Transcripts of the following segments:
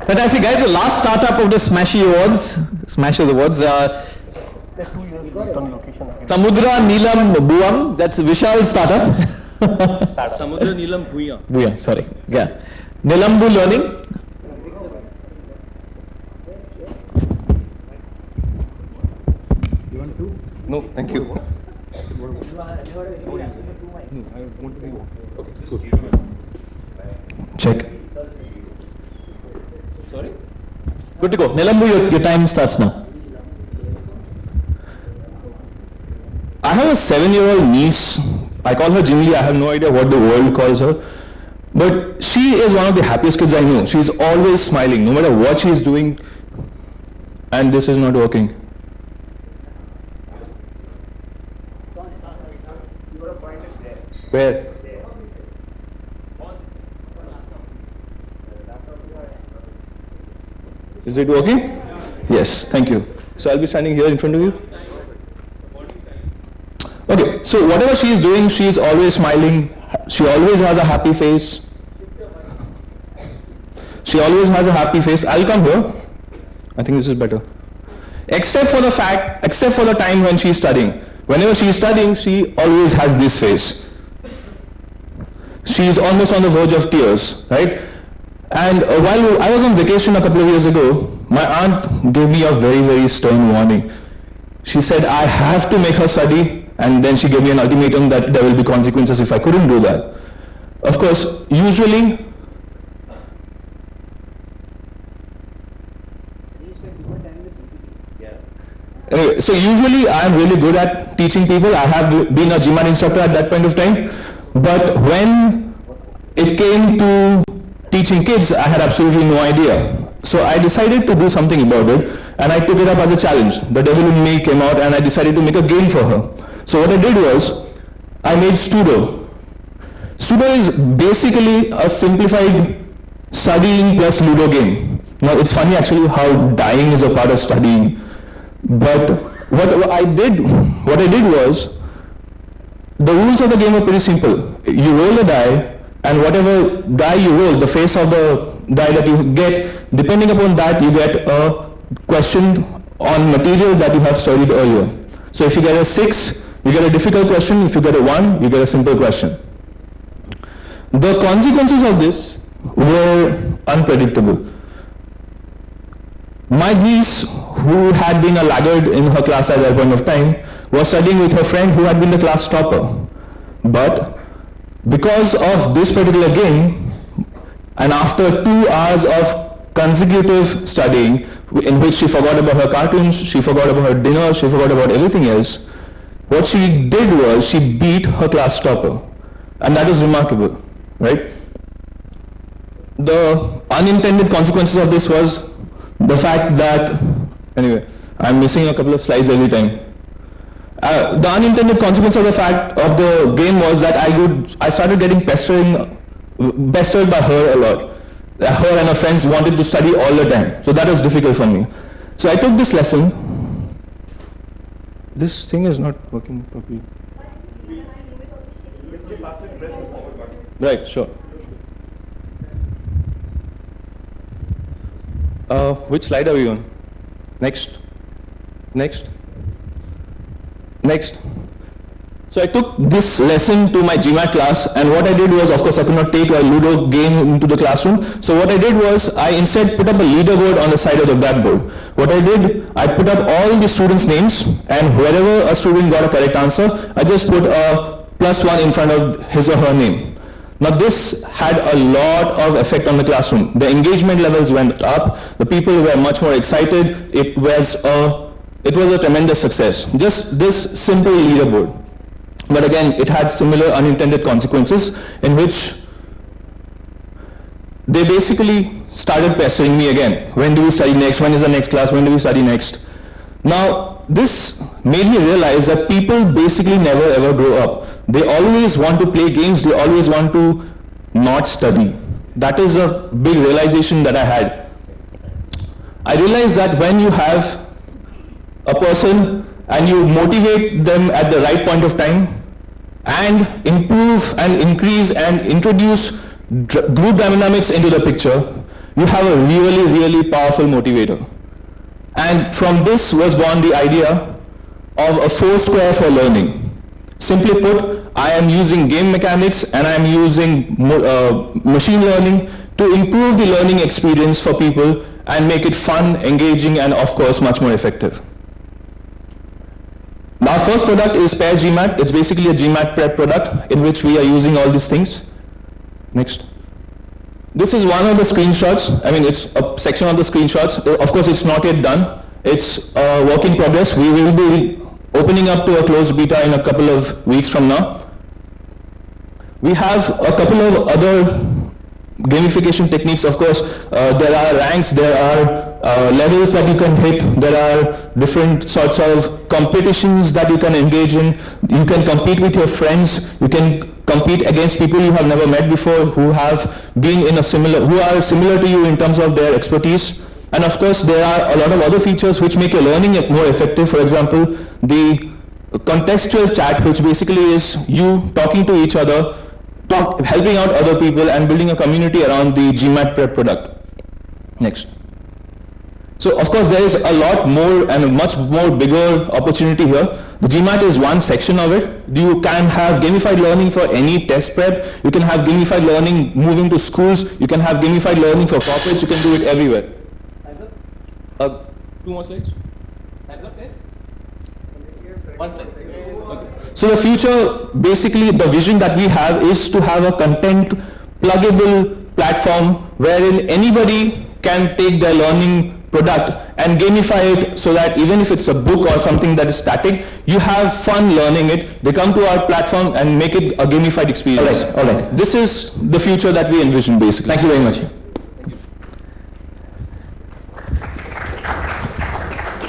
Fantastic, guys. The last startup of the Smashers Awards. Samudra Neelam Buam. That's Vishal startup. Samudra Neelam Bhuya. Bhuya, sorry. Yeah. Nilambu Learning. You want to? No, thank you. Check. Sorry? Good to go. Nilambu, your time starts now. I have a 7-year-old niece. I call her Jimmy. I have no idea what the world calls her. But she is one of the happiest kids I know. She's always smiling, no matter what she's doing. And this is not working. Where? Is it working? Yes, thank you. So I'll be standing here in front of you. Okay, so whatever she is doing, she is always smiling. She always has a happy face. She always has a happy face. I'll come here. I think this is better. Except for the time when she's studying. Whenever she's studying, she always has this face. She's almost on the verge of tears, right? And while I was on vacation a couple of years ago, my aunt gave me a very, very stern warning. She said, I have to make her study, and then she gave me an ultimatum that there will be consequences if I couldn't do that. Of course, usually, anyway, so usually I am really good at teaching people. I have been a GMAT instructor at that point of time. But when it came to teaching kids, I had absolutely no idea. So I decided to do something about it, and I took it up as a challenge. The devil in me came out, and I decided to make a game for her. So what I did was, I made Studo. Studo is basically a simplified studying plus Ludo game. Now it's funny actually how dying is a part of studying. But what I did was, the rules of the game are pretty simple. You roll a die, and whatever die you roll, the face of the die that you get, depending upon that, you get a question on material that you have studied earlier. So if you get a 6, you get a difficult question. If you get a 1, you get a simple question. The consequences of this were unpredictable. My niece, who had been a laggard in her class at that point of time, was studying with her friend who had been the class topper. But because of this particular game, and after 2 hours of consecutive studying, in which she forgot about her cartoons, she forgot about her dinner, she forgot about everything else, what she did was she beat her class topper. And that is remarkable, right? The unintended consequences of this was the fact that, anyway, I'm missing a couple of slides every time. The unintended consequence of the fact of the game was that I started getting pestered by her a lot. Her and her friends wanted to study all the time, so that was difficult for me. So I took this lesson. This thing is not working properly. Right, sure. Which slide are we on? Next. So I took this lesson to my GMAT class, and what I did was, of course, I could not take a Ludo game into the classroom. So what I did was, I instead put up a leaderboard on the side of the blackboard. What I did, I put up all the students' names, and wherever a student got a correct answer, I just put a +1 in front of his or her name. Now this had a lot of effect on the classroom. The engagement levels went up, the people were much more excited, it was a tremendous success. Just this simple leaderboard. But again, it had similar unintended consequences in which they basically started pestering me again. When do we study next? When is the next class? When do we study next? Now, this made me realize that people basically never ever grow up. They always want to play games. They always want to not study. That is a big realization that I had. I realized that when you have a person and you motivate them at the right point of time and improve and increase and introduce group dynamics into the picture, you have a really powerful motivator. And from this was born the idea of a Foursquare for learning. Simply put, I am using game mechanics and I am using machine learning to improve the learning experience for people and make it fun, engaging, and of course much more effective. Our first product is Pair GMAT. It's basically a GMAT prep product in which we are using all these things. Next. This is one of the screenshots. I mean, it's a section of the screenshots. Of course, it's not yet done. It's a work in progress. We will be opening up to a closed beta in a couple of weeks from now. We have a couple of other gamification techniques. Of course, there are ranks, there are levels that you can hit, there are different sorts of competitions that you can engage in. You can compete with your friends, you can compete against people you have never met before who have been in a who are similar to you in terms of their expertise. And of course, there are a lot of other features which make your learning more effective. For example, the contextual chat, which basically is you talking to each other, helping out other people and building a community around the GMAT prep product. Next. So of course there is a lot more and a much more bigger opportunity here. The GMAT is one section of it. You can have gamified learning for any test prep. You can have gamified learning moving to schools. You can have gamified learning for corporates. You can do it everywhere. Two more slides. One slide. Okay. So the future, basically the vision that we have is to have a content pluggable platform wherein anybody can take their learning product and gamify it so that even if it's a book or something that is static, you have fun learning it. They come to our platform and make it a gamified experience. All right. This is the future that we envision basically. Thank you very much.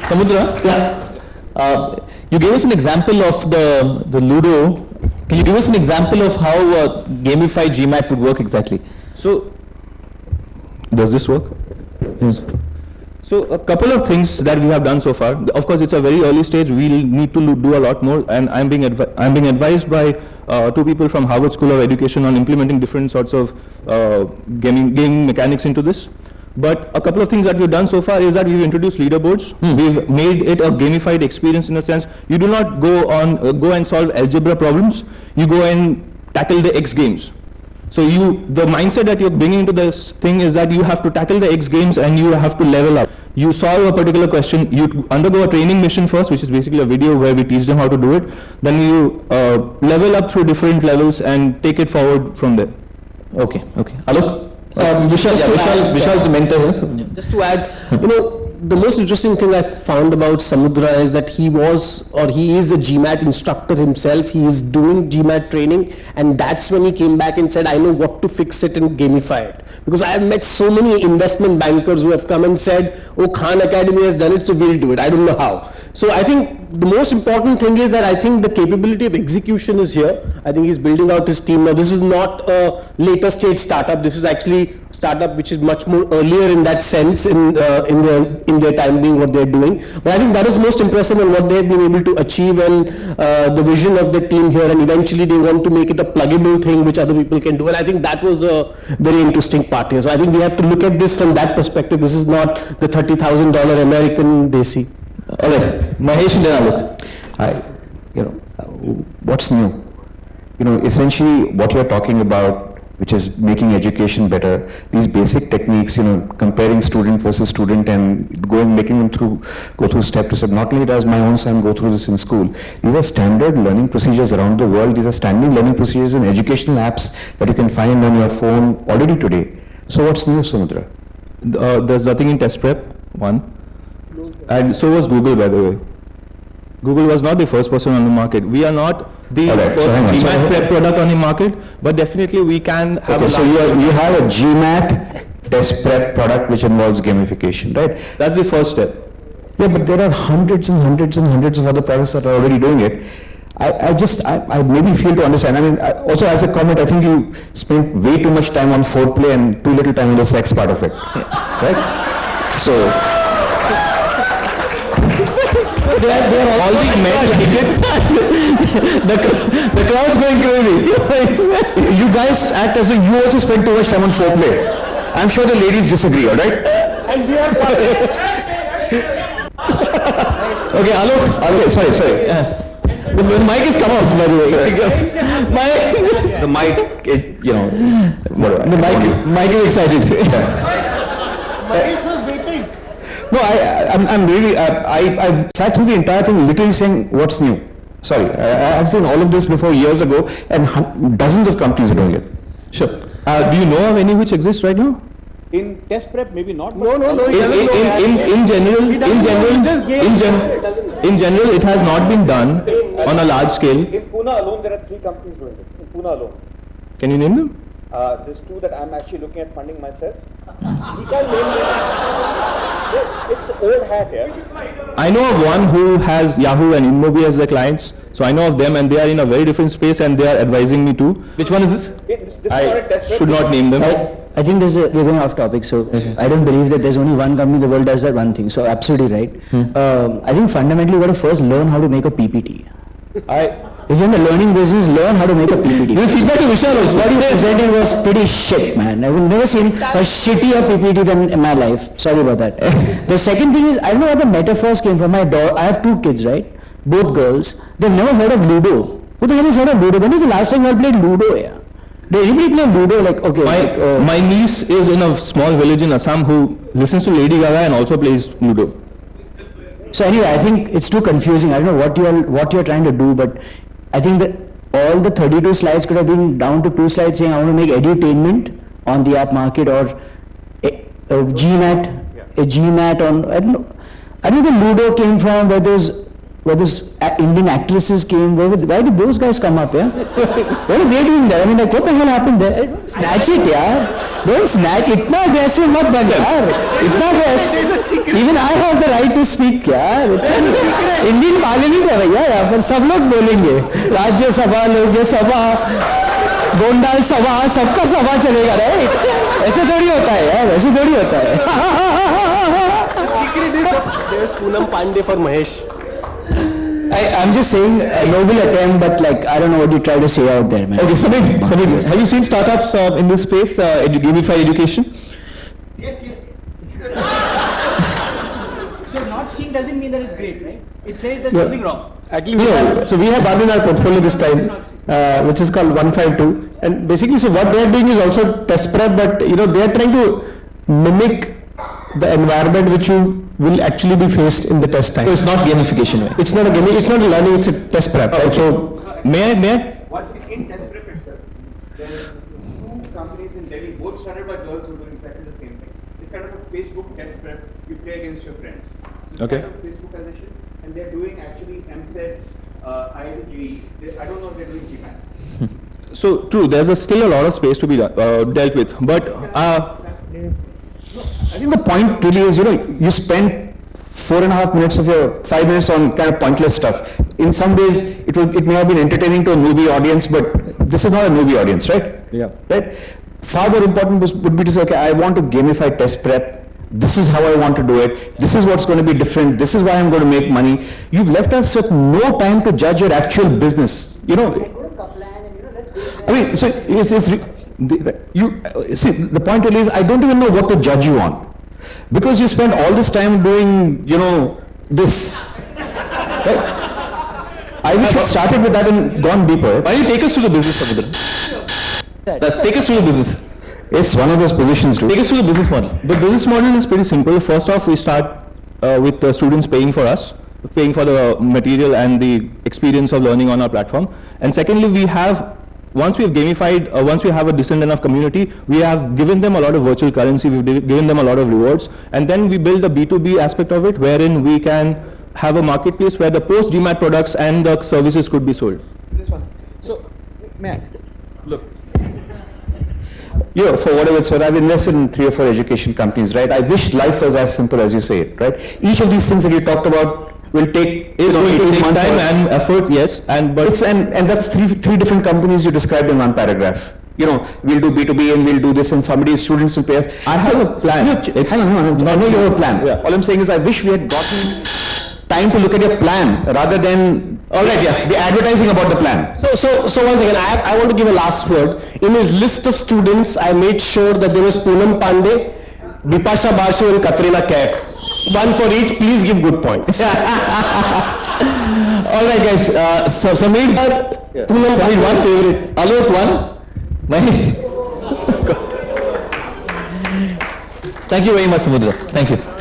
Samudra? Yeah. You gave us an example of the Ludo. Can you give us an example of how a gamified GMAT would work exactly? So, does this work? Yes. So a couple of things that we have done so far. Of course, it's a very early stage. We'll need to do a lot more, and I'm being advised by two people from Harvard School of Education on implementing different sorts of gaming mechanics into this. But a couple of things that we've done so far is that we've introduced leaderboards. We've made it a gamified experience in a sense. You do not go and solve algebra problems. You go and tackle the X games. So the mindset that you're bringing into this thing is that you have to tackle the X games and you have to level up. You solve a particular question, you undergo a training mission first, which is basically a video where we teach them how to do it. Then you level up through different levels and take it forward from there. Okay. Alok? Vishal, the mentor. Yes? Just to add, the most interesting thing I found about Samudra is that he is a GMAT instructor himself. He is doing GMAT training, and that's when he came back and said, I know what to fix it and gamify it. Because I have met so many investment bankers who have come and said, oh, Khan Academy has done it, so we'll do it. I don't know how. So I think the most important thing is that I think the capability of execution is here. I think he's building out his team now. This is not a later stage startup. This is actually a startup which is much more earlier in that sense in their time being what they're doing. But I think that is most impressive in what they've been able to achieve and the vision of the team here, and eventually they want to make it a pluggable thing which other people can do, and I think that was a very interesting part here. So I think we have to look at this from that perspective. This is not the $30,000 American Desi. All right, Mahesh and then Alok. What's new? Essentially what you're talking about, which is making education better, these basic techniques, comparing student versus student and making them go through step to step. Not only does my own son go through this in school, these are standard learning procedures around the world. These are standing learning procedures in educational apps that you can find on your phone already today. So what's new, Samudra? There's nothing in test prep, one. And so was Google, by the way. Google was not the first person on the market. We are not the first GMAT prep product on the market, but definitely we can have so you have a GMAT test prep product which involves gamification, right? That's the first step. Yeah, but there are hundreds and hundreds and hundreds of other products that are already doing it. I maybe fail to understand. I mean, also as a comment, I think you spent way too much time on foreplay and too little time on the sex part of it, right? So. They're all the men like it. the crowd's going crazy. You guys act as though you also spend too much time on foreplay. I'm sure the ladies disagree, all right? Okay, Alok. Okay, sorry. The mic is come off, by the way. The mic, whatever. The mic is excited. No, I'm really, I've sat through the entire thing literally saying, what's new? Sorry, I've seen all of this before years ago, and dozens of companies are doing it. Sure. Do you know of any which exists right now? In test prep, maybe not. No, he doesn't know. In general, it has not been done on a large scale. In Pune alone, there are 3 companies doing it. In Pune alone. Can you name them? There's 2 that I'm actually looking at funding myself. We can't name them. It's old hat here. I know of one who has Yahoo and InMobi as their clients. So I know of them, and they are in a very different space, and they are advising me too. Which one is this? This is not a I test prep. should not name them. I think we're going off topic, so I don't believe that there's only one company in the world does that one thing. So absolutely right. I think fundamentally you got to first learn how to make a PPT. If you're in the learning business, learn how to make a PPT. Give feedback to Vishal also. What he presented was pretty shit, man. I've never seen a shittier PPT than in my life. Sorry about that. The second thing is, I don't know where the metaphors came from. I have 2 kids, right? Both girls. They've never heard of Ludo. Who the hell has heard of Ludo? When is the last time you all played Ludo? Yeah. Did anybody play Ludo? Like, okay. My niece is in a small village in Assam who listens to Lady Gaga and also plays Ludo. So anyway, I think it's too confusing. I don't know what you're trying to do, but I think that all the 32 slides could have been down to 2 slides saying I want to make edutainment on the app market, or a GMAT on, I don't know where Ludo came from, where those Indian actresses came, why did those guys come up, yeah? What are they doing there? I mean, like, what the hell happened there? Don't snatch it, yeah? Don't snatch, itna aggressive mat ban, yaar. Itna aggressive. Even I have the right to speak, yaar. Indian parliament है भैया, यहाँ पर सब लोग बोलेंगे. राज्य सभा, लोकसभा सभा, गोंडाल सभा, सबका सभा चलेगा, right? ऐसे थोड़ी होता है यार, ऐसे थोड़ी होता है. Secret is there's Poonam Pandey for Mahesh. I'm just saying a noble attempt, but like, I don't know what you try to say out there, man. Okay, Samir, have you seen startups in this space, gamified education? Yes. So not seen doesn't mean that it's great, right? It says there's something wrong. So we have one in our portfolio this time, which is called 152, and basically, so what they are doing is also test prep, but they are trying to mimic the environment which you will actually be faced in the test time. So it's not gamification, right? It's not a gaming, it's not a learning, it's a test prep. Right? So May I? What's in test prep itself? There's 2 companies in Delhi, both started by girls who are doing exactly the same thing. It's kind of a Facebook test prep. You play against your friends. It's Okay. kind of Facebookization, and they're doing actually MSET, IIT, I don't know if they're doing GMAT. So true, there's still a lot of space to be dealt with, but I think the point really is, you spend 4.5 minutes of your 5 minutes on kind of pointless stuff. In some ways, it may have been entertaining to a newbie audience, but this is not a newbie audience, right? Yeah. Right? Far more important would be to say, okay, I want to gamify test prep. This is how I want to do it. This is what's going to be different. This is why I'm going to make money. You've left us with no time to judge your actual business. I mean, so see, the point really is, I don't even know what to judge you on, because you spend all this time doing, this. Right? I wish you started with that and gone deeper. why don't you take us to the business, Samudra? Take us to the business. It's one of those positions, dude. Take us to the business model. The business model is pretty simple. First off, we start with the students paying for us, paying for the material and the experience of learning on our platform. And secondly, once we have gamified, once we have a decent enough community, we have given them a lot of virtual currency, we've given them a lot of rewards, and then we build the B2B aspect of it, wherein we can have a marketplace where the post-GMAT products and the services could be sold. This one. So, may I? Look. For whatever it's worth, I've invested in 3 or 4 education companies, right? I wish life was as simple as you say it, right? Each of these things that you talked about will take, It's going to 18 take months time or- and effort, yes, and that's three different companies you described in one paragraph. We'll do B2B and we'll do this, and students will pay us. I have a plan. Hang on. I know you have a plan. Yeah. All I'm saying is, I wish we had gotten time to look at your plan rather than, all right, yeah, the advertising about the plan. So once again, I want to give a last word. In his list of students, I made sure that there was Poonam Pandey, Bipasha Basu and Katrina Kaif. One for each, please give good points. All right, guys. So Sameer, Sameer one favorite. Alok one. Mahesh. Thank you very much, Samudra. Thank you.